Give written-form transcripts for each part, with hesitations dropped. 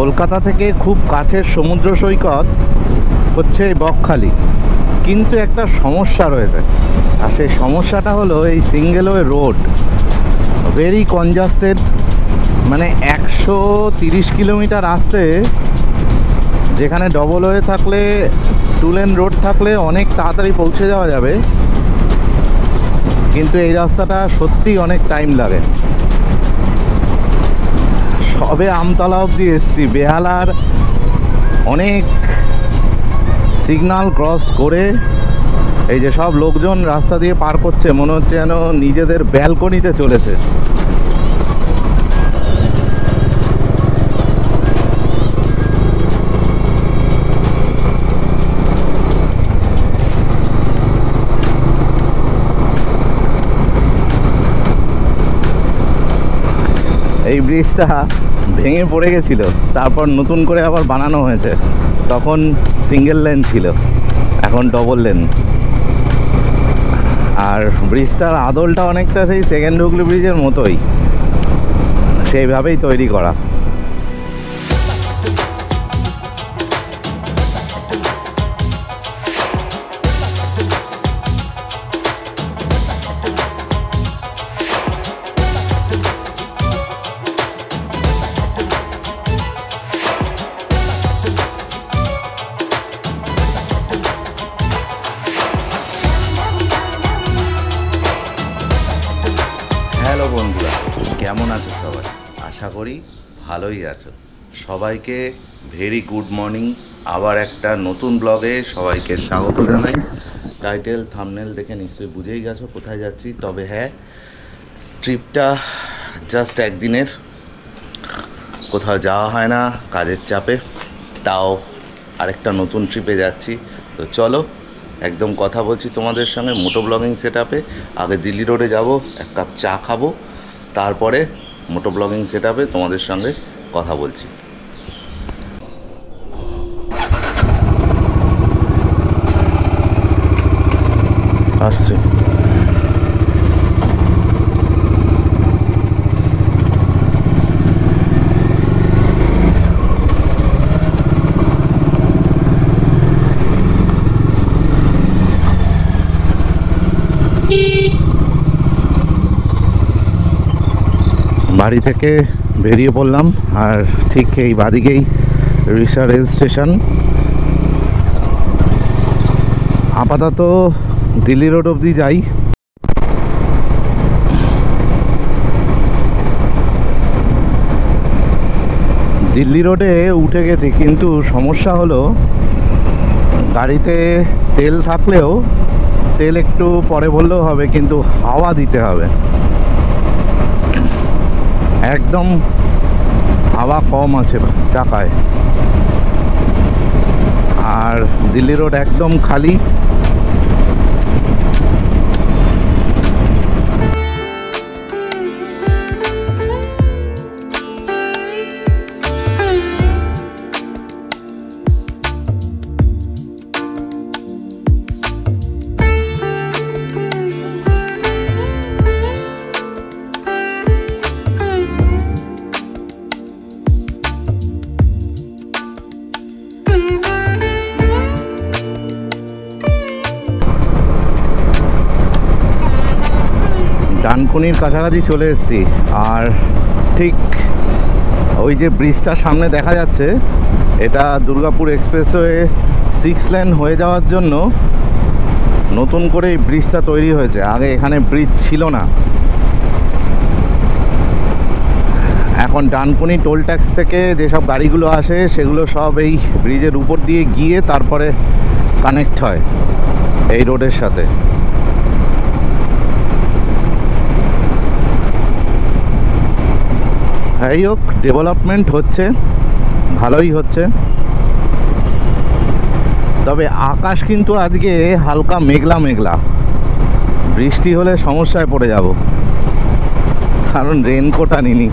কলকাতা থেকে খুব কাছের সমুদ্র সৈকত হচ্ছে বকখালি, কিন্তু একটা সমস্যা রয়েছে, আর সেই সমস্যাটা হলো এই single way road, very congested. মানে 130 কিলোমিটার আসতে যেখানে ডবল ওয়ে থাকলে, 2 লেন রোড থাকলে অনেক তাড়াতাড়ি পৌঁছে যাওয়া যাবে, কিন্তু এই রাস্তাটা সত্যি অনেক টাইম লাগে। সবে আমতলা অবধি এসছি, বেহালার অনেক সিগন্যাল ক্রস করে এই যে সব লোকজন রাস্তা দিয়ে পার করছে, মনে হচ্ছে যেন নিজেদের ব্যালকনিতে চলেছে। এই ব্রিজটা ভেঙে পড়ে গেছিল, তারপর নতুন করে আবার বানানো হয়েছে। তখন সিঙ্গেল লেন ছিল, এখন ডবল লেন। আর ব্রিজটার আদলটা অনেকটা সেই সেকেন্ড হুগলি ব্রিজের মতোই, সেইভাবেই তৈরি করা। হ্যালো বন্ধুরা, কেমন আছো সবাই? আশা করি ভালোই আছো। সবাইকে ভেরি গুড মর্নিং। আবার একটা নতুন ব্লগে সবাইকে স্বাগত জানাই। টাইটেল থাম্বনেল দেখে নিশ্চয়ই বুঝেই গেছো কোথায় যাচ্ছি। তবে হ্যাঁ, ট্রিপটা জাস্ট একদিনের, কোথাও যাওয়া হয় না কাজের চাপে, তাও আরেকটা নতুন ট্রিপে যাচ্ছি। তো চলো একদম কথা বলছি তোমাদের সঙ্গে মোটো ব্লগিং সেট আপে। আগে দিল্লি রোডে যাব, এক কাপ চা খাবো, তারপরে মোটো ব্লগিং সেট আপে তোমাদের সঙ্গে কথা বলছি। আসছি। বাড়ি থেকে বেরিয়ে পড়লাম, আর ঠিক এই বাদিকেই রিক্সা রেল স্টেশন। আপাতত দিল্লি রোড অবধি যাই। দিল্লি রোডে উঠে গেছি, কিন্তু সমস্যা হলো গাড়িতে তেল থাকলেও তেল একটু পরে ভরলেও হবে, কিন্তু হাওয়া দিতে হবে। একদম হাওয়া কম আছে চাকায়, আর দিল্লি রোড একদম খালি। ডানকুনির কাছাকাছি চলে এসেছি, আর ঠিক ওই যে ব্রিজটার সামনে দেখা যাচ্ছে, এটা দুর্গাপুর এক্সপ্রেসওয়ে 6 লেন হয়ে যাওয়ার জন্য নতুন করে এই ব্রিজটা তৈরি হয়েছে। আগে এখানে ব্রিজ ছিল না। এখন ডানকুনি টোল ট্যাক্স থেকে যেসব গাড়িগুলো আসে সেগুলো সব এই ব্রিজের উপর দিয়ে গিয়ে তারপরে কানেক্ট হয় এই রোডের সাথে। যাই হোক, ডেভেলপমেন্ট হচ্ছে, ভালোই হচ্ছে। তবে আকাশ কিন্তু আজকে হালকা মেঘলা মেঘলা, বৃষ্টি হলে সমস্যায় পড়ে যাব, কারণ রেনকোট আনিনি।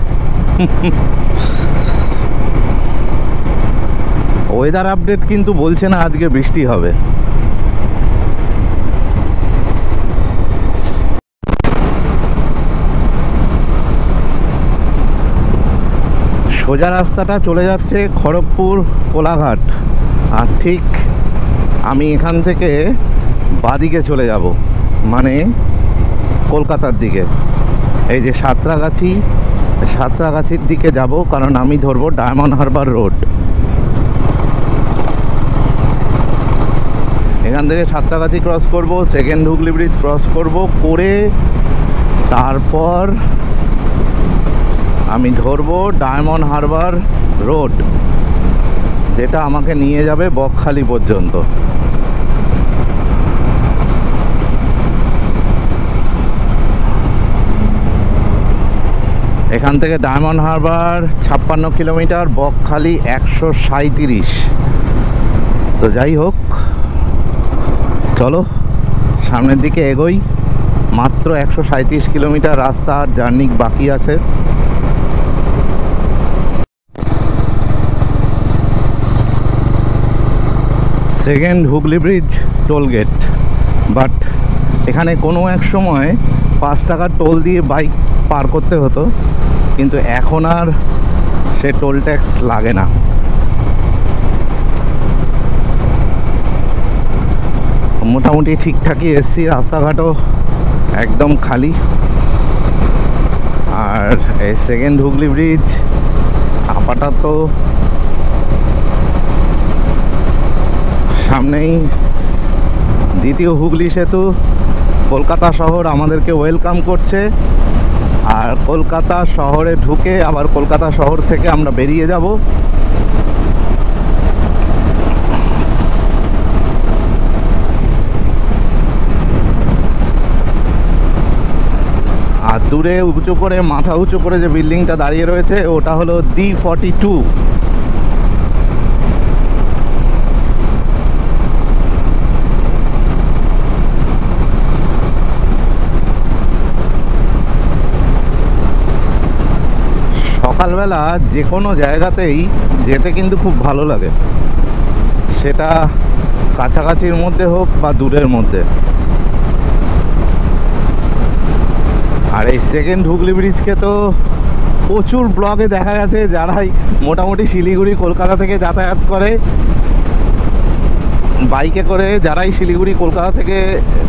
ওয়েদার আপডেট কিন্তু বলছে না আজকে বৃষ্টি হবে। সোজা রাস্তাটা চলে যাচ্ছে খড়গপুর কোলাঘাট, আর ঠিক আমি এখান থেকে বাদিকে চলে যাব, মানে কলকাতার দিকে। এই যে সাঁতরাগাছির দিকে যাব, কারণ আমি ধরবো ডায়মন্ড হারবার রোড। এখান থেকে সাঁতরাগাছি ক্রস করব, সেকেন্ড হুগলি ব্রিজ ক্রস করব, করে তারপর আমি ধরবো ডায়মন্ড হারবার রোড, যেটা আমাকে নিয়ে যাবে বকখালি পর্যন্ত। এখান থেকে ডায়মন্ড হারবার 56 কিলোমিটার, বকখালি 137। তো যাই হোক, চলো সামনের দিকে এগোই। মাত্র 137 কিলোমিটার রাস্তা আর জার্নি বাকি আছে। Second Hooghly bridge toll gate, but এখানে কোনো এক সময় 5 টাকার টোল দিয়ে বাইক পার করতে হতো, কিন্তু এখন আর সে টোল ট্যাক্স লাগে না। মোটামুটি ঠিকঠাকই এসছি, রাস্তাঘাটও একদম খালি। আর এই সেকেন্ড হুগলি ব্রিজ আপাতত সামনেই দ্বিতীয় হুগলি সেতু। কলকাতা শহর আমাদেরকে ওয়েলকাম করছে, আর কলকাতা শহরে ঢুকে আবার কলকাতা শহর থেকে আমরা বেরিয়ে যাব। আর দূরে উঁচু করে, মাথা উঁচু করে যে বিল্ডিংটা দাঁড়িয়ে রয়েছে, ওটা হলো D42। সকালবেলা যে কোনো জায়গাতেই যেতে কিন্তু খুব ভালো লাগে, সেটা কাছাকাছির মধ্যে হোক বা দূরের মধ্যে। আর এই সেকেন্ড হুগলি ব্রিজকে তো প্রচুর ব্লগে দেখা গেছে, যারাই মোটামুটি শিলিগুড়ি কলকাতা থেকে যাতায়াত করে বাইকে করে, যারাই শিলিগুড়ি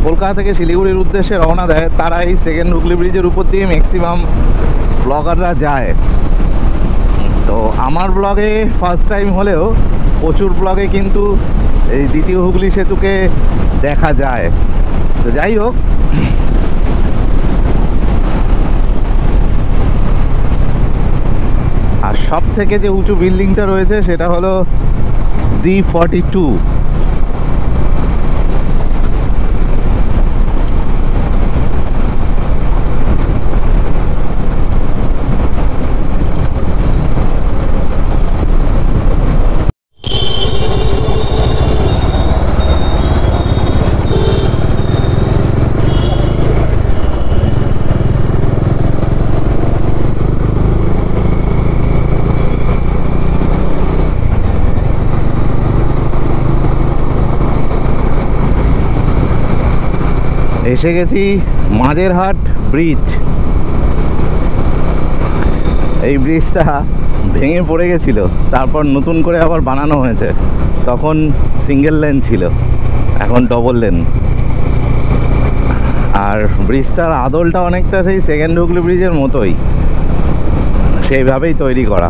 কলকাতা থেকে শিলিগুড়ির উদ্দেশ্যে রওনা দেয়, তারা এই সেকেন্ড হুগলি ব্রিজের উপর দিয়ে ম্যাক্সিমাম ব্লগাররা যায়। তো আমার ব্লগে ফার্স্ট টাইম হলেও প্রচুর ব্লগে কিন্তু এই দ্বিতীয় হুগলি সেতুকে দেখা যায়। তো যাই হোক, আর সব থেকে যে উঁচু বিল্ডিংটা রয়েছে সেটা হলো D42। এসে গেছি মাঝেরহাট ব্রিজ। এই ব্রিজটা ভেঙে পড়ে গেছিল, তারপর নতুন করে আবার বানানো হয়েছে। তখন সিঙ্গেল লেন ছিল, এখন ডবল লেন। আর ব্রিজটার আদলটা অনেকটা সেই সেকেন্ড হুগলি ব্রিজের মতোই, সেইভাবেই তৈরি করা।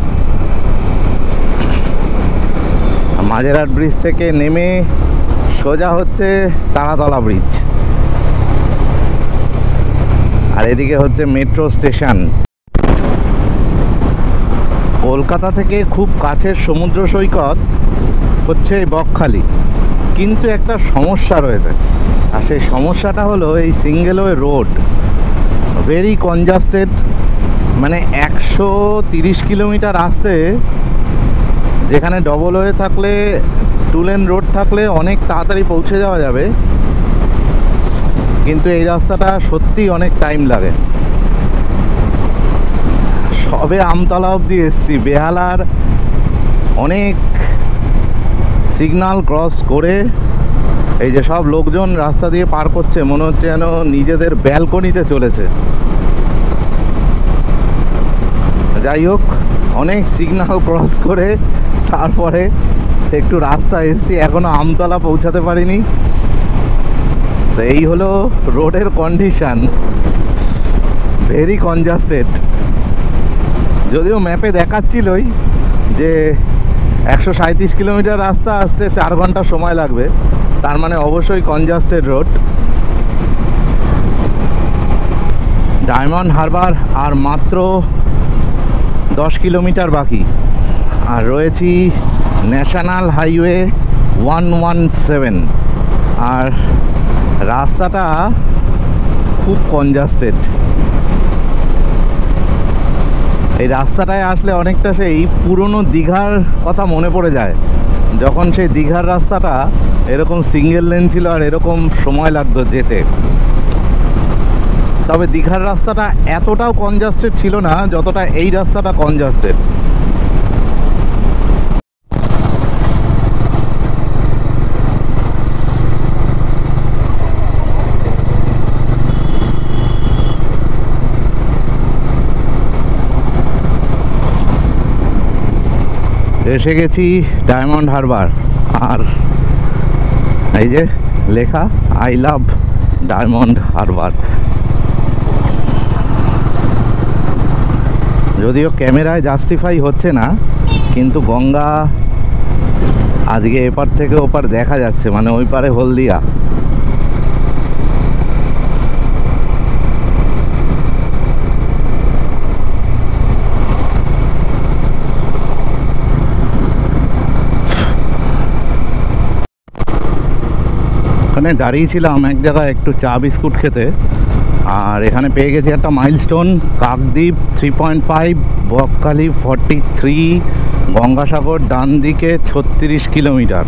মাঝেরহাট ব্রিজ থেকে নেমে সোজা হচ্ছে তারাতলা ব্রিজ, আর এদিকে হচ্ছে মেট্রো স্টেশন। কলকাতা থেকে খুব কাছের সমুদ্র সৈকত হচ্ছে বকখালি, কিন্তু একটা সমস্যা রয়েছে, আর সেই সমস্যাটা হলো এই single way road, very congested. মানে 130 কিলোমিটার আসতে, যেখানে ডবল ওয়ে থাকলে, 2 লেন রোড থাকলে অনেক তাড়াতাড়ি পৌঁছে যাওয়া যাবে, কিন্তু এই রাস্তাটা সত্যি অনেক টাইম লাগে। সবে আমতলা অবধি এসছি, বেহালার অনেক সিগন্যাল ক্রস করে এই যে সব লোকজন রাস্তা দিয়ে পার করছে, মনে হচ্ছে যেন নিজেদের ব্যালকনিতে চলেছে। যাই হোক, অনেক সিগন্যাল ক্রস করে তারপরে একটু রাস্তা এসছি, এখনো আমতলা পৌঁছাতে পারিনি। তো এই হলো রোডের কন্ডিশন, ভেরি কনজাস্টেড। যদিও ম্যাপে দেখাচ্ছিলই যে 137 কিলোমিটার রাস্তা, আসতে 4 ঘন্টা সময় লাগবে, তার মানে অবশ্যই কনজাস্টেড রোড। ডায়মন্ড হারবার আর মাত্র 10 কিলোমিটার বাকি, আর রয়েছি ন্যাশনাল হাইওয়ে 117। আর রাস্তাটা খুব কনজাস্টেড। এই রাস্তাটায় আসলে অনেকটা সেই পুরনো দীঘার কথা মনে পড়ে যায়, যখন সেই দীঘার রাস্তাটা এরকম সিঙ্গেল লেন ছিল আর এরকম সময় লাগতো যেতে। তবে দীঘার রাস্তাটা এতটাও কনজাস্টেড ছিল না যতটা এই রাস্তাটা কনজাস্টেড। এসে গেছি ডায়মন্ড হারবার, আর এই যে লেখা আই লাভ ডায়মন্ড হারবার। যদিও ক্যামেরায় জাস্টিফাই হচ্ছে না, কিন্তু গঙ্গা আজকে এপার থেকে ওপার দেখা যাচ্ছে, মানে ওই পারে হলদিয়া। ওখানে দাঁড়িয়েছিলাম এক জায়গায় একটু চা বিস্কুট খেতে, আর এখানে পেয়ে গেছি একটা মাইলস্টোন, কাকদ্বীপ 3.5, বকখালি 43, গঙ্গাসাগর ডান দিকে 36 কিলোমিটার।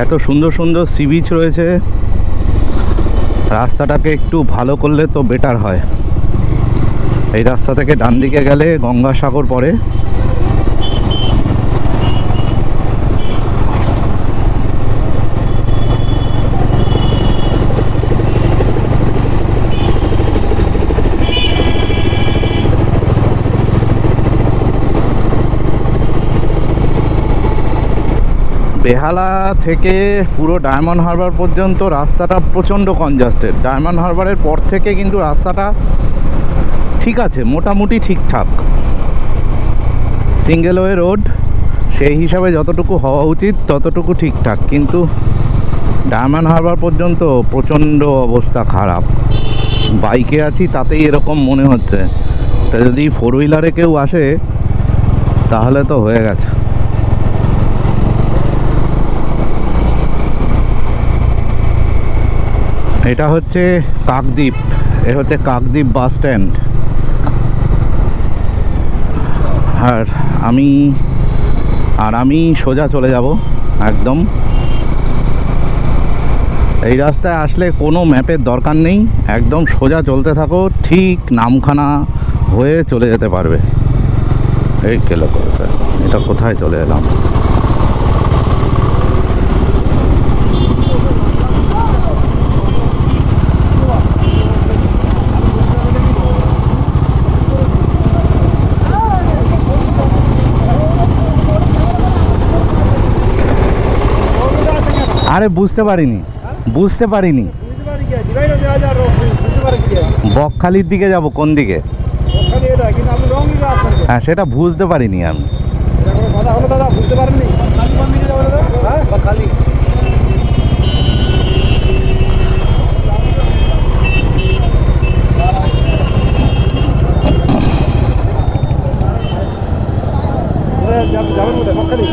এত সুন্দর সুন্দর সি বিচ রয়েছে, রাস্তাটাকে একটু ভালো করলে তো বেটার হয়। এই রাস্তা থেকে ডান দিকে গেলে গঙ্গাসাগর পড়ে। বেহালা থেকে পুরো ডায়মন্ড হারবার পর্যন্ত রাস্তাটা প্রচণ্ড কনজাস্টেড। ডায়মন্ড হারবারের পর থেকে কিন্তু রাস্তাটা ঠিক আছে, মোটামুটি ঠিকঠাক, সিঙ্গেল ওয়ে রোড, সেই হিসাবে যতটুকু হওয়া উচিত ততটুকু ঠিকঠাক। কিন্তু ডায়মন্ড হারবার পর্যন্ত প্রচণ্ড অবস্থা খারাপ। বাইকে আছি তাতেই এরকম মনে হচ্ছে, তা যদি 4 হুইলারে কেউ আসে তাহলে তো হয়ে গেছে। এটা হচ্ছে কাকদ্বীপ, এ হচ্ছে কাকদ্বীপ বাস স্ট্যান্ড। আর আমি সোজা চলে যাব একদম। এই রাস্তায় আসলে কোনো ম্যাপের দরকার নেই, একদম সোজা চলতে থাকো, ঠিক নামখানা হয়ে চলে যেতে পারবে। এই কেলো করেছে, এটা কোথায় চলে এলাম? আরে বুঝতে পারিনি। বকখালির দিকে যাব, কোন দিকে? হ্যাঁ, সেটা বুঝতে পারিনি আমি। যাবেন কোথায়? বকখালি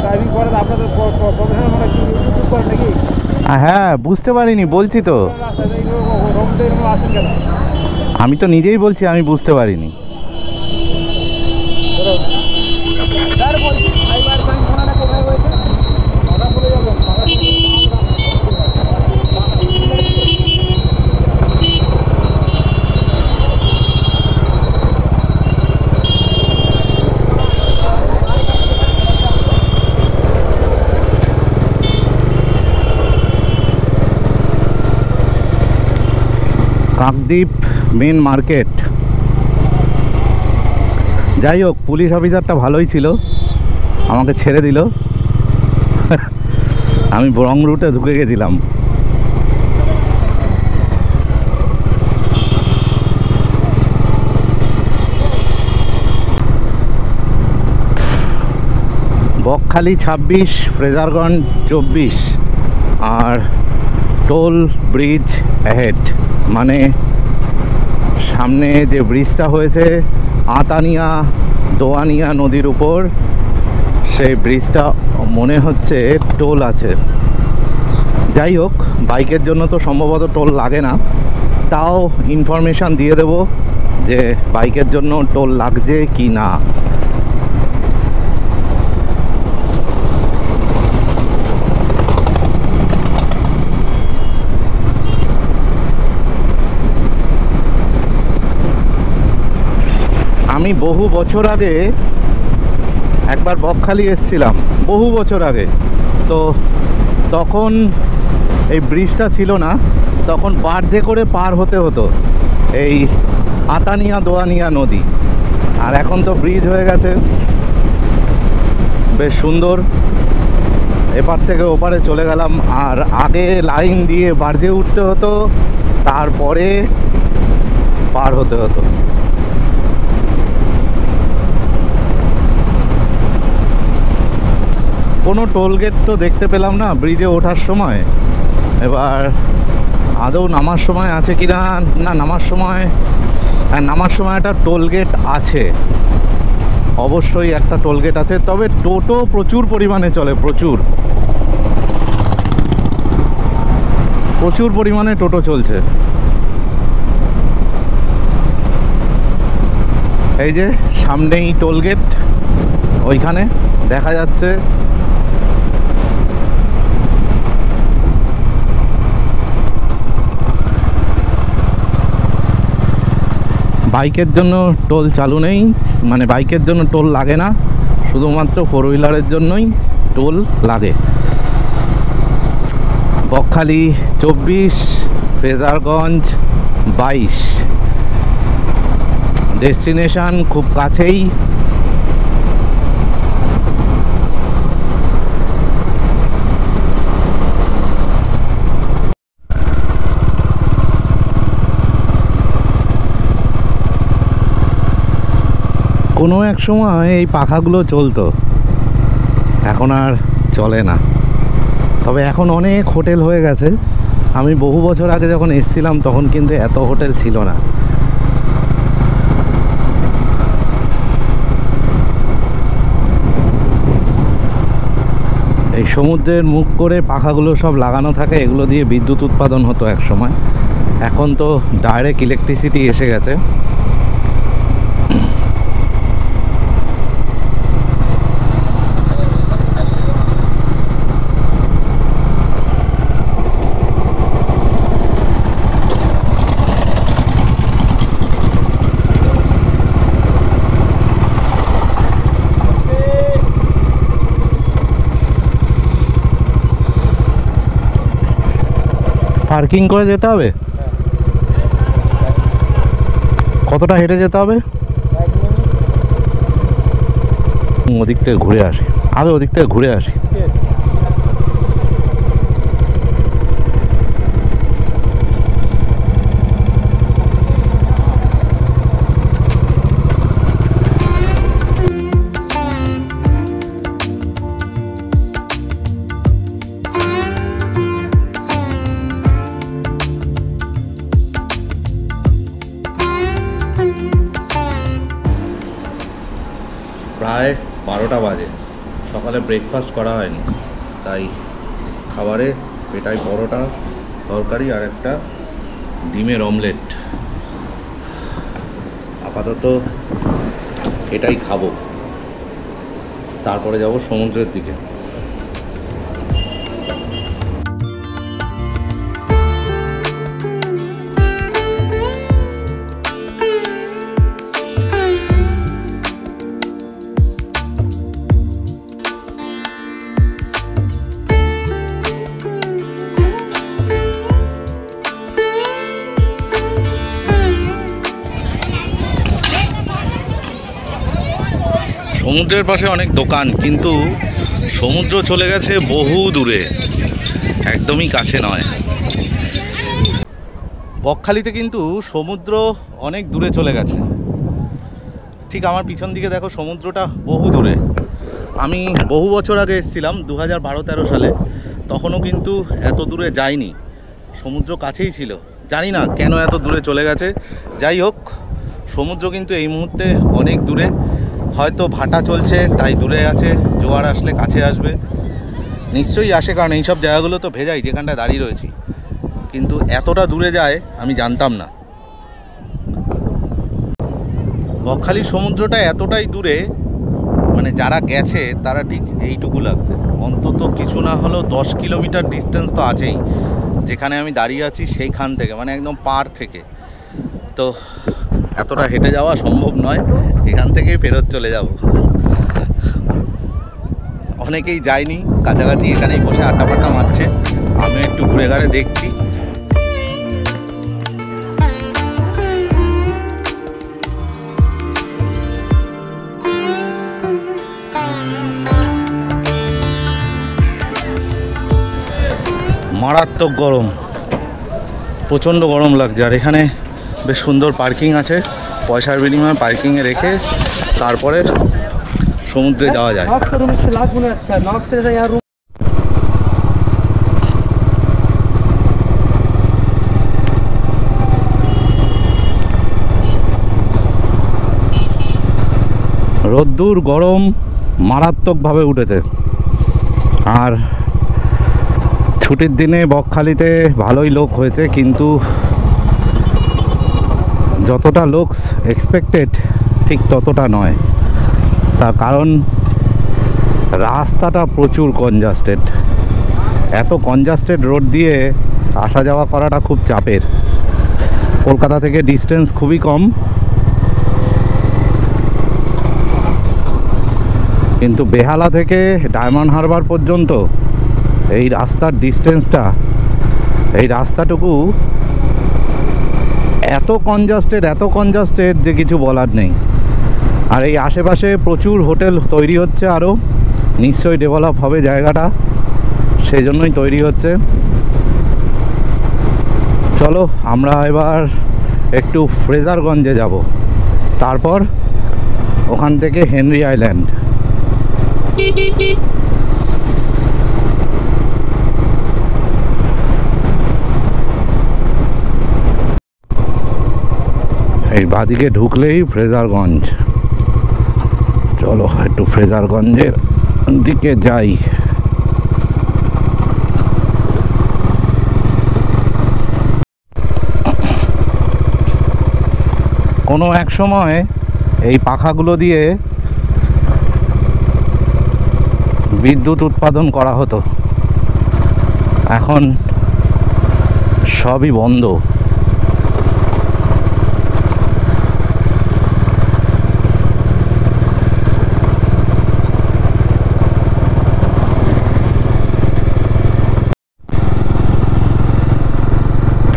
ড্রাইভিং করেন আপনাদের প্রফেশনাল মানে ইউটিউব করেন নাকি? হ্যাঁ, বুঝতে পারিনি, বলছি তো। আমি তো নিজেই বলছি আমি বুঝতে পারিনি। Kakdwip main market. যাই হোক, পুলিশ অফিসারটা ভালোই ছিল, আমাকে ছেড়ে দিল। আমি রং রুটে ঢুকে গেছিলাম। বকখালি 26, ফ্রেজারগঞ্জ 24, আর টোল ব্রিজ অ্যাহেড, মানে সামনে যে ব্রিজটা হয়েছে আতানিয়া দোয়ানিয়া নদীর উপর, সেই ব্রিজটা মনে হচ্ছে টোল আছে। যাই হোক, বাইকের জন্য তো সম্ভবত টোল লাগে না, তাও ইনফরমেশান দিয়ে দেব যে বাইকের জন্য টোল লাগছে কি না। আমি বহু বছর আগে একবার বকখালি এসেছিলাম, বহু বছর আগে। তো তখন এই ব্রিজটা ছিল না, তখন বার্জে করে পার হতে হতো এই আতানিয়া দোয়ানিয়া নদী। আর এখন তো ব্রিজ হয়ে গেছে, বেশ সুন্দর। এপার থেকে ওপারে চলে গেলাম। আর আগে লাইন দিয়ে বার্জে উঠতে হতো, তারপরে পার হতে হতো। কোনো টোলগেট তো দেখতে পেলাম না ব্রিজে ওঠার সময়। এবার আদৌ নামার সময় আছে কি না, না নামার সময়, হ্যাঁ নামার সময় একটা টোলগেট আছে, অবশ্যই একটা টোলগেট আছে। তবে টোটো প্রচুর পরিমাণে চলে, প্রচুর পরিমাণে টোটো চলছে। এই যে সামনেই টোলগেট, ওইখানে দেখা যাচ্ছে। বাইকের জন্য টোল চালু নেই, মানে বাইকের জন্য টোল লাগে না, শুধুমাত্র 4 হুইলারের জন্যই টোল লাগে। বকখালি 24, ফ্রেজারগঞ্জ 22, ডেস্টিনেশন খুব কাছেই। কোনো এক সময় এই পাখাগুলো চলতো, এখন আর চলে না। তবে এখন অনেক হোটেল হয়ে গেছে। আমি বহু বছর আগে যখন এসেছিলাম তখন কিন্তু এত হোটেল ছিল না। এই সমুদ্রের মুখ করে পাখাগুলো সব লাগানো থাকে, এগুলো দিয়ে বিদ্যুৎ উৎপাদন হতো এক সময়। এখন তো ডাইরেক্ট ইলেকট্রিসিটি এসে গেছে। পার্কিং করে যেতে হবে? কতটা হেঁটে যেতে হবে? ওদিক থেকে ঘুরে আসি, আগে ওদিক থেকে ঘুরে আসি। প্রায় 12টা বাজে, সকালে ব্রেকফাস্ট করা হয়নি, তাই খাবারে পেটাই পরোটা, তরকারি আর একটা ডিমের অমলেট। আপাতত এটাই খাবো, তারপরে যাব সমুদ্রের দিকে। সমুদ্রের পাশে অনেক দোকান, কিন্তু সমুদ্র চলে গেছে বহু দূরে, একদমই কাছে নয়। বকখালিতে কিন্তু সমুদ্র অনেক দূরে চলে গেছে। ঠিক আমার পিছন দিকে দেখো, সমুদ্রটা বহু দূরে। আমি বহু বছর আগে এসেছিলাম 2012-13 সালে, তখনও কিন্তু এত দূরে যাইনি, সমুদ্র কাছেই ছিল। জানি না কেন এত দূরে চলে গেছে। যাই হোক, সমুদ্র কিন্তু এই মুহূর্তে অনেক দূরে, হয়তো ভাটা চলছে তাই দূরে আছে, জোয়ার আসলে কাছে আসবে, নিশ্চয়ই আসে, কারণ এইসব জায়গাগুলো তো ভেজাই, যেখানটায় দাঁড়িয়ে রয়েছি। কিন্তু এতটা দূরে যায় আমি জানতাম না। বকখালি সমুদ্রটা এতটাই দূরে, মানে যারা গেছে তারা ঠিক এইটুকু লাগছে, অন্তত কিছু না হলেও 10 কিলোমিটার ডিস্টেন্স তো আছেই যেখানে আমি দাঁড়িয়ে আছি সেইখান থেকে, মানে একদম পার থেকে। তো এতটা হেঁটে যাওয়া সম্ভব নয়, এখান থেকেই ফেরত চলে যাব। অনেকেই যায়নি, কাছাকাছি এখানেই বসে আড্ডা ফাড্ডা মারছে, আমি একটু ঘুরে ঘাড়ে দেখছি। মারাত্মক গরম, প্রচণ্ড গরম লাগছে। আর এখানে বেশ সুন্দর পার্কিং আছে, পয়সার বিনিময়ে পার্কিংয়ে রেখে তারপরে সমুদ্রে যাওয়া যায়। রোদ্দুর গরম মারাত্মকভাবে উঠেছে। আর ছুটির দিনে বকখালিতে ভালোই লোক হয়েছে, কিন্তু যতটা লোক এক্সপেক্টেড ঠিক ততটা নয়। তার কারণ রাস্তাটা প্রচুর কনজাস্টেড। এত কনজাস্টেড রোড দিয়ে আসা যাওয়া করাটা খুব চাপের। কলকাতা থেকে ডিস্টেন্স খুবই কম, কিন্তু বেহালা থেকে ডায়মন্ড হারবার পর্যন্ত এই রাস্তার ডিস্টেন্সটা, এই রাস্তাটুকু এত কনজাস্টেড যে কিছু বলার নেই। আর এই আশেপাশে প্রচুর হোটেল তৈরি হচ্ছে, আরও নিশ্চয়ই ডেভেলপ হবে জায়গাটা, সেই জন্যই তৈরি হচ্ছে। চলো আমরা এবার একটু ফ্রেজারগঞ্জে যাব, তারপর ওখান থেকে হেনরি আইল্যান্ড। এই বাদিকে ঢুকলেই ফ্রেজারগঞ্জ। চলো একটু ফ্রেজারগঞ্জের দিকে যাই। কোনো এক সময় এই পাখাগুলো দিয়ে বিদ্যুৎ উৎপাদন করা হতো, এখন সবই বন্ধ।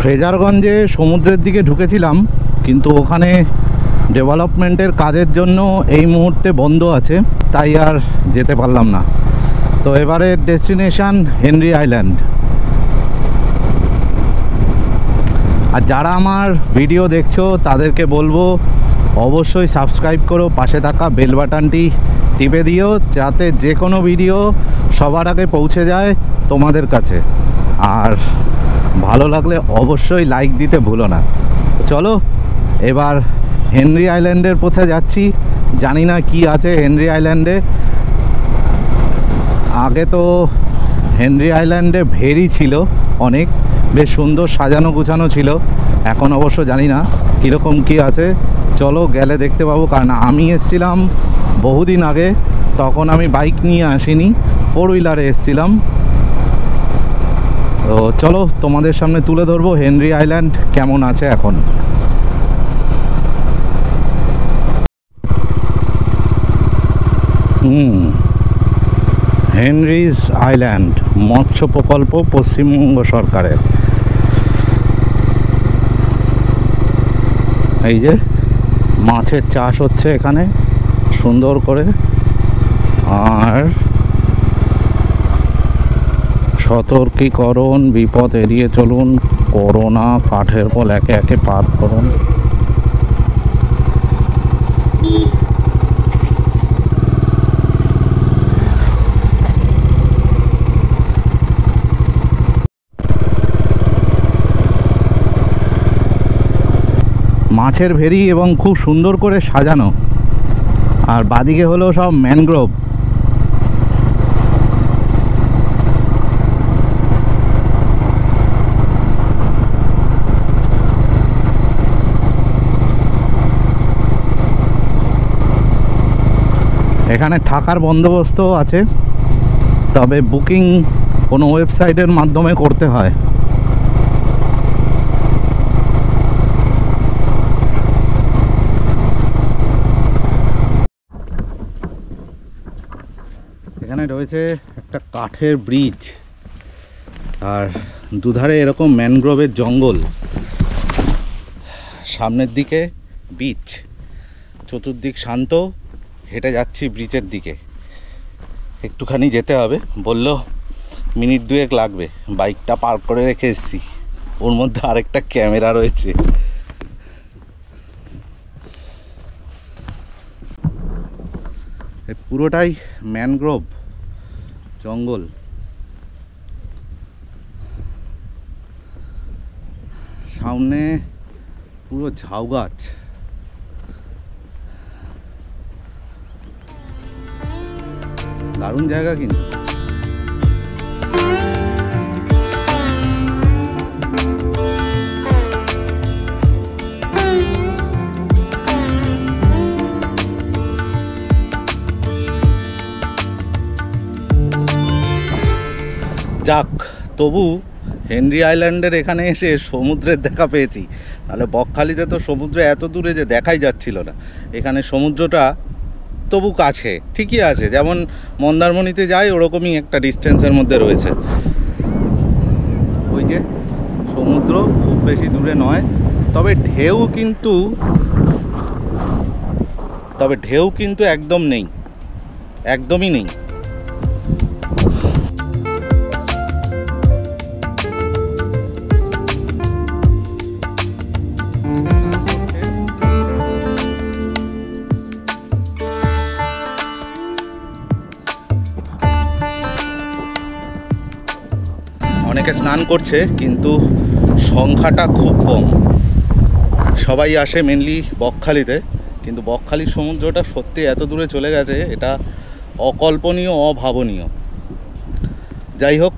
ফ্রেজারগঞ্জে সমুদ্রের দিকে ঢুকেছিলাম, কিন্তু ওখানে ডেভেলপমেন্টের কাজের জন্য এই মুহূর্তে বন্ধ আছে, তাই আর যেতে পারলাম না। তো এবারে ডেস্টিনেশন হেনরি আইল্যান্ড। আর যারা আমার ভিডিও দেখছো তাদেরকে বলবো অবশ্যই সাবস্ক্রাইব করো, পাশে থাকা বেল বাটনটি টিপে দিও, যাতে যে কোনো ভিডিও সবার আগে পৌঁছে যায় তোমাদের কাছে। আর ভালো লাগলে অবশ্যই লাইক দিতে ভুলো না। চলো এবার হেনরি আইল্যান্ডের পথে যাচ্ছি। জানি না কি আছে হেনরি আইল্যান্ডে। আগে তো হেনরি আইল্যান্ডে ভেরি ছিল অনেক, বেশ সুন্দর সাজানো গুছানো ছিল। এখন অবশ্য জানি না কীরকম কি আছে, চলো গেলে দেখতে পাবো। কারণ আমি এসেছিলাম বহুদিন আগে, তখন আমি বাইক নিয়ে আসিনি, 4 হুইলারে এসেছিলাম। তো চলো তোমাদের সামনে তুলে ধরবো হেনরি আইল্যান্ড কেমন আছে এখন। হেনরিজ আইল্যান্ড মৎস্য প্রকল্প পশ্চিমবঙ্গ সরকারের। এই যে মাছের চাষ হচ্ছে এখানে সুন্দর করে। আর সতর্কীকরণ, বিপদ এড়িয়ে চলুন, করোনা, কাঠের পোল একে একে পার করুন। মাছের ভেরি এবং খুব সুন্দর করে সাজানো। আর বাদিকে হলো সব ম্যানগ্রোভ। এখানে থাকার বন্দোবস্ত আছে, তবে বুকিং কোনো ওয়েবসাইটের মাধ্যমে করতে হয়। এখানে রয়েছে একটা কাঠের ব্রিজ, আর দুধারে এরকম ম্যানগ্রোভের জঙ্গল, সামনের দিকে বিচ, চতুর্দিক শান্ত। হেঁটে যাচ্ছি ব্রিজের দিকে, একটুখানি যেতে হবে, বললো মিনিট 2 লাগবে। বাইকটা পার্ক করে রেখে এসেছি, ওর মধ্যে আরেকটা ক্যামেরা রয়েছে। পুরোটাই ম্যানগ্রোভ জঙ্গল। সামনে পুরো ঝাউ গাছ। দারুণ জায়গা কিন্তু। যাক, তবু হেনরি আইল্যান্ডের এখানে এসে সমুদ্রের দেখা পেয়েছি। নাহলে বকখালিতে তো সমুদ্র এত দূরে যে দেখাই যাচ্ছিল না। এখানে সমুদ্রটা তবু কাছে, ঠিকই আছে, যেমন মন্দারমণিতে যাই ওরকমই একটা ডিস্টেন্সের মধ্যে রয়েছে। ওই যে সমুদ্র খুব বেশি দূরে নয়, তবে ঢেউ কিন্তু একদম নেই, একদমই নেই। অনেকে স্নান করছে, কিন্তু সংখ্যাটা খুব কম। সবাই আসে মেনলি বকখালিতে, কিন্তু বকখালির সমুদ্রটা সত্যি এত দূরে চলে গেছে, এটা অকল্পনীয়, অভাবনীয়। যাই হোক,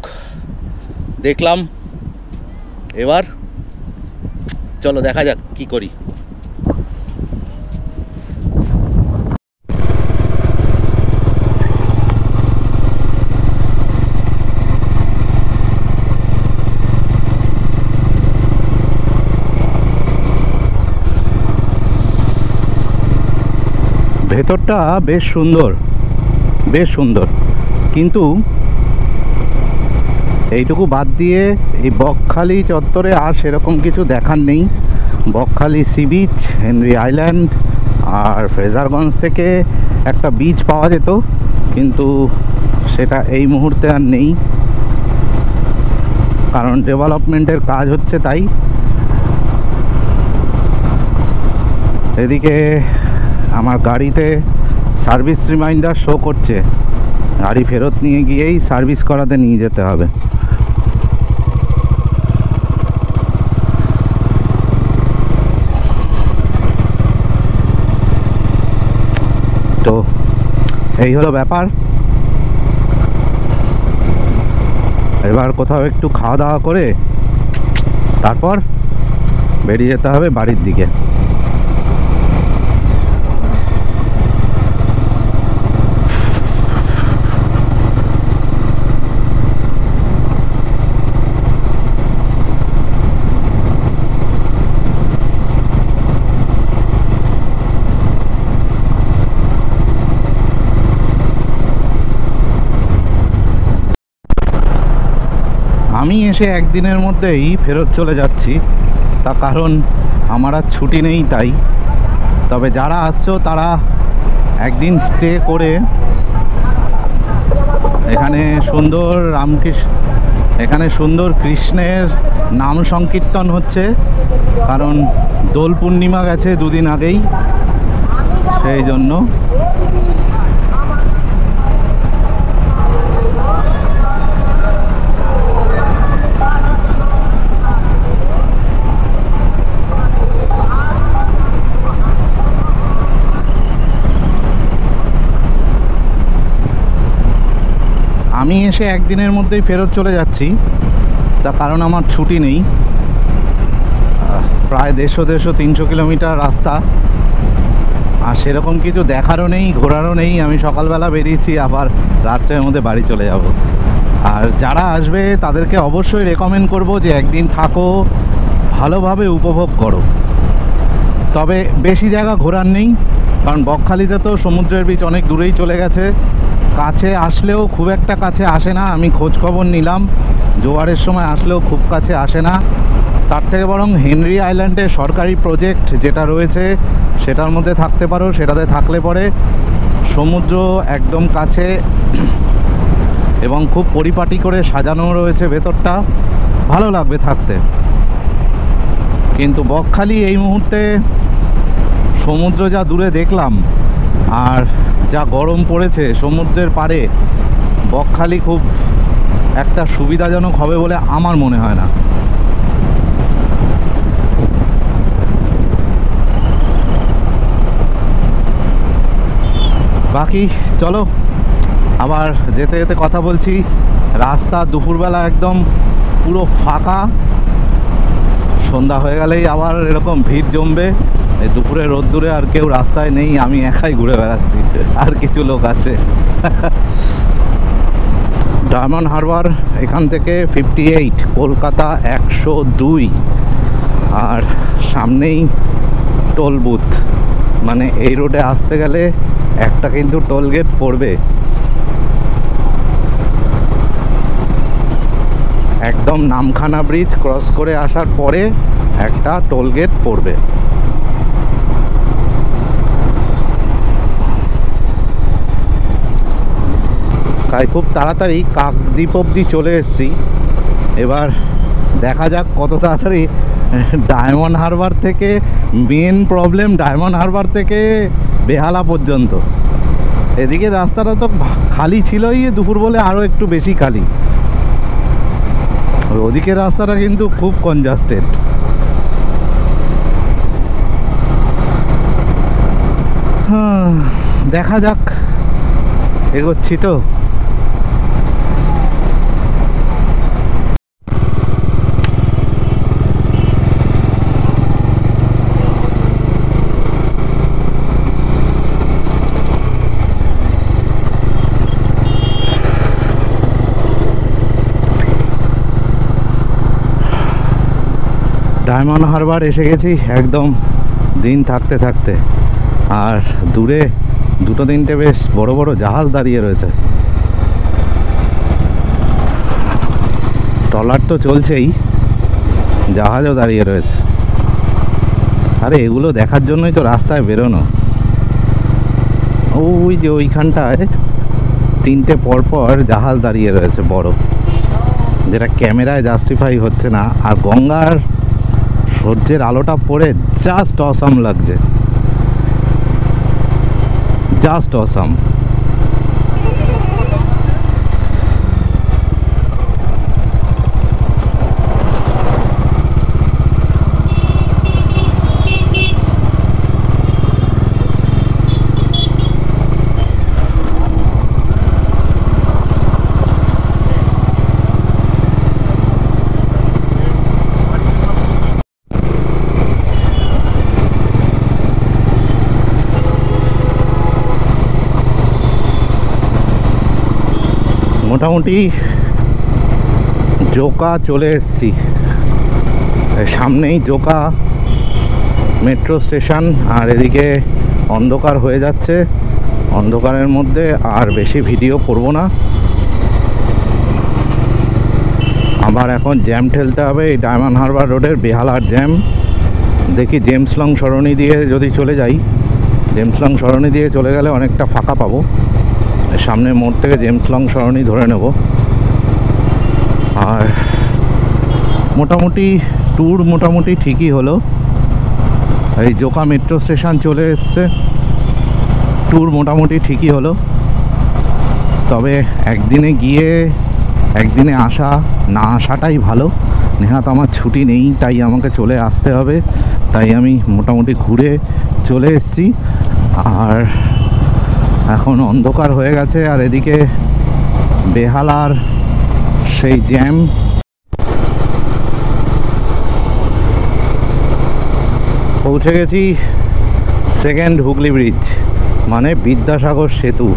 দেখলাম, এবার চলো দেখা যাক কি করি। ভেতরটা বেশ সুন্দর, বেশ সুন্দর, কিন্তু এইটুকু বাদ দিয়ে এই বকখালি চত্বরে আর সেরকম কিছু দেখার নেই। Bakkhali sea beach, Henry Island আর ফ্রেজারগঞ্জ থেকে একটা বিচ পাওয়া যেত, কিন্তু সেটা এই মুহূর্তে আর নেই, কারণ ডেভেলপমেন্টের কাজ হচ্ছে। তাই এদিকে আমার গাড়িতে সার্ভিস রিমাইন্ডার শো করছে, গাড়ি ফেরত নিয়ে গিয়েই সার্ভিস করাতে নিয়ে যেতে হবে। তো এই হলো ব্যাপার। এবার কোথাও একটু খাওয়া দাওয়া করে তারপর বেরিয়ে যেতে হবে বাড়ির দিকে। আমি এসে একদিনের মধ্যেই ফেরত চলে যাচ্ছি, তার কারণ আমার আর ছুটি নেই। তাই তবে যারা আসছো তারা একদিন স্টে করে এখানে সুন্দর এখানে সুন্দর কৃষ্ণের নাম সংকীর্তন হচ্ছে, কারণ দোল পূর্ণিমা গেছে দুদিন আগেই, সেই জন্য। আমি এসে একদিনের মধ্যেই ফেরত চলে যাচ্ছি, তার কারণ আমার ছুটি নেই। প্রায় 150-300 কিলোমিটার রাস্তা, আর সেরকম কিছু দেখারও নেই, ঘোরারও নেই। আমি সকালবেলা বেরিয়েছি, আবার রাত্রের মধ্যে বাড়ি চলে যাব। আর যারা আসবে তাদেরকে অবশ্যই রেকমেন্ড করব যে একদিন থাকো, ভালোভাবে উপভোগ করো। তবে বেশি জায়গা ঘোরার নেই, কারণ বকখালিতে তো সমুদ্রের বিচ অনেক দূরেই চলে গেছে। কাছে আসলেও খুব একটা কাছে আসে না, আমি খোঁজ খবর নিলাম, জোয়ারের সময় আসলেও খুব কাছে আসে না। তার থেকে বরং হেনরি আইল্যান্ডে সরকারি প্রজেক্ট যেটা রয়েছে সেটার মধ্যে থাকতে পারো। সেটাতে থাকলে পরে সমুদ্র একদম কাছে এবং খুব পরিপাটি করে সাজানো রয়েছে ভেতরটা, ভালো লাগবে থাকতে। কিন্তু বকখালি এই মুহূর্তে সমুদ্র যা দূরে দেখলাম আর যা গরম পড়েছে সমুদ্রের পাড়ে, বকখালি খুব একটা সুবিধাজনক হবে বলে আমার মনে হয় না। বাকি চলো আবার যেতে যেতে কথা বলছি। রাস্তা দুপুরবেলা একদম পুরো ফাঁকা, সন্ধ্যা হয়ে গেলেই আবার এরকম ভিড় জমবে। এই দুপুরে রোদ্দুরে আর কেউ রাস্তায় নেই, আমি একাই ঘুরে বেড়াচ্ছি, আর কিছু লোক আছে। ডায়মন্ড হারবার এখান থেকে 58, কলকাতা 102, আর সামনেই টোল বুথ। মানে এই রোডে আসতে গেলে একটা কিন্তু টোল গেট পড়বে। একদম নামখানা ব্রিজ ক্রস করে আসার পরে একটা টোল গেট পড়বে। তাই খুব তাড়াতাড়ি কাকদ্বীপ অবধি চলে এসেছি। এবার দেখা যাক কত তাড়াতাড়ি ডায়মন্ড হারবার থেকে, মেন প্রবলেম ডায়মন্ড হারবার থেকে বেহালা পর্যন্ত। এদিকে রাস্তাটা তো খালি ছিলই, দুপুর বলে আরও একটু বেশি খালি। ওদিকে রাস্তাটা কিন্তু খুব কনজাস্টেড। দেখা যাক, এগোচ্ছি তো। ডায়মন্ড হারবার এসে গেছি একদম দিন থাকতে থাকতে। আর দূরে দুটো তিনটে বেশ বড় বড় জাহাজ দাঁড়িয়ে রয়েছে। ট্রলার তো চলছেই, জাহাজও দাঁড়িয়ে রয়েছে। আরে এগুলো দেখার জন্যই তো রাস্তায় বেরোনো। ওই যে ওইখানটায় তিনটে পরপর জাহাজ দাঁড়িয়ে রয়েছে বড়, যেটা ক্যামেরায় জাস্টিফাই হচ্ছে না। আর গঙ্গার সূর্যের আলোটা পড়ে জাস্ট অসাম লাগছে, জাস্ট অসাম। মোটামুটি জোকা চলে এসেছি, সামনেই জোকা মেট্রো স্টেশন। আর এদিকে অন্ধকার হয়ে যাচ্ছে, অন্ধকারের মধ্যে আর বেশি ভিডিও করব না। আবার এখন জ্যাম ঠেলতে হবে এই ডায়মন্ড হারবার রোডের বেহালার জ্যাম। দেখি জেমস লং সরণি দিয়ে যদি চলে যাই, জেমস লং সরণি দিয়ে চলে গেলে অনেকটা ফাঁকা পাবো। সামনের মোড় থেকে জেমস লং সরণি ধরে নেব। আর মোটামুটি ট্যুর মোটামুটি ঠিকই হলো। এই জোকা মেট্রো স্টেশন চলে এসছে, ট্যুর মোটামুটি ঠিকই হলো। তবে একদিনে গিয়ে একদিনে আসা না আসাটাই ভালো। নেহাত আমার ছুটি নেই, তাই আমাকে চলে আসতে হবে, তাই আমি মোটামুটি ঘুরে চলে এসেছি। আর এখন অন্ধকার হয়ে গেছে, আর এদিকে বেহালার সেই জ্যাম। পৌঁছে গেছি সেকেন্ড হুগলি ব্রিজ, মানে বিদ্যাসাগর সেতু।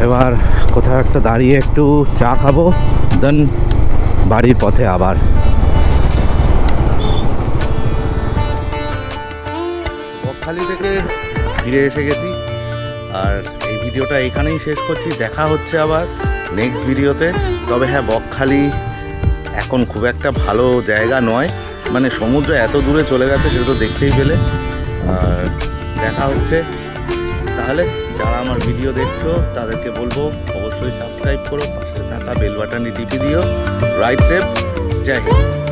এবার কোথাও একটা দাঁড়িয়ে একটু চা খাবো, দেন বাড়ির পথে আবার। বকখালি থেকে ফিরে এসে গেছি, আর এই ভিডিওটা এখানেই শেষ করছি। দেখা হচ্ছে আবার নেক্সট ভিডিওতে। তবে হ্যাঁ, বকখালি এখন খুব একটা ভালো জায়গা নয়, মানে সমুদ্র এত দূরে চলে গেছে, সেটা তো দেখতেই পেলে। আর দেখা হচ্ছে। তাহলে যারা আমার ভিডিও দেখছো তাদেরকে বলবো অবশ্যই সাবস্ক্রাইব করো, পাশে থাকা বেল বাটনটি টিপে দিও। রাইড সেফ, জয় হিন্দ।